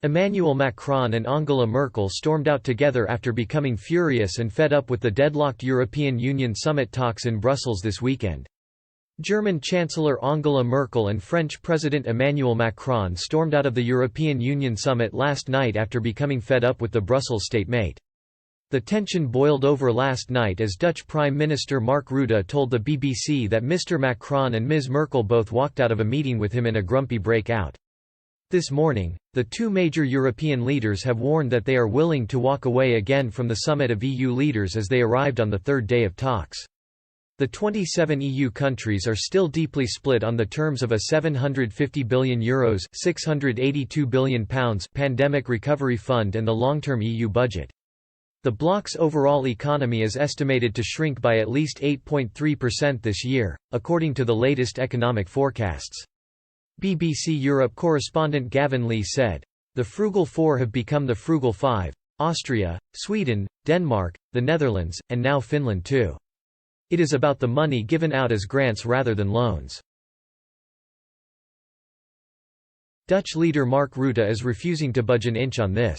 Emmanuel Macron and Angela Merkel stormed out together after becoming furious and fed up with the deadlocked European Union summit talks in Brussels this weekend. German Chancellor Angela Merkel and French President Emmanuel Macron stormed out of the European Union summit last night after becoming fed up with the Brussels stalemate. The tension boiled over last night as Dutch Prime Minister Mark Rutte told the BBC that Mr. Macron and Ms. Merkel both walked out of a meeting with him in a grumpy breakout. This morning, the two major European leaders have warned that they are willing to walk away again from the summit of EU leaders as they arrived on the third day of talks. The 27 EU countries are still deeply split on the terms of a €750 billion £682 billion pandemic recovery fund and the long-term EU budget. The bloc's overall economy is estimated to shrink by at least 8.3% this year, according to the latest economic forecasts. BBC Europe correspondent Gavin Lee said, "The Frugal Four have become the Frugal Five: Austria, Sweden, Denmark, the Netherlands, and now Finland too. It is about the money given out as grants rather than loans." Dutch leader Mark Rutte is refusing to budge an inch on this.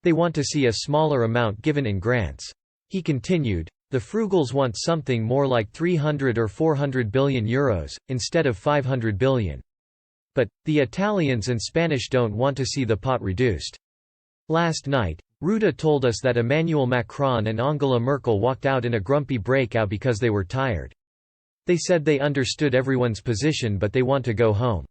They want to see a smaller amount given in grants. He continued, "The Frugals want something more like €300 or €400 billion, instead of €500 billion. But, the Italians and Spanish don't want to see the pot reduced." Last night, Rutte told us that Emmanuel Macron and Angela Merkel walked out in a grumpy breakout because they were tired. They said they understood everyone's position but they want to go home.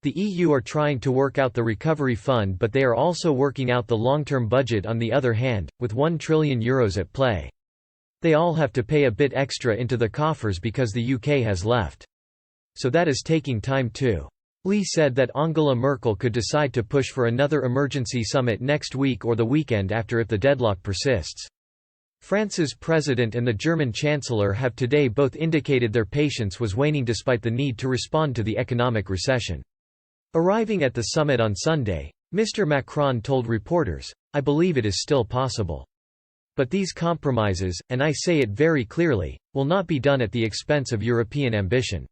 The EU are trying to work out the recovery fund, but they are also working out the long-term budget on the other hand, with €1 trillion at play. They all have to pay a bit extra into the coffers because the UK has left. So that is taking time too. Lee said that Angela Merkel could decide to push for another emergency summit next week or the weekend after if the deadlock persists. France's president and the German chancellor have today both indicated their patience was waning despite the need to respond to the economic recession. Arriving at the summit on Sunday, Mr. Macron told reporters, "I believe it is still possible. But these compromises, and I say it very clearly, will not be done at the expense of European ambition."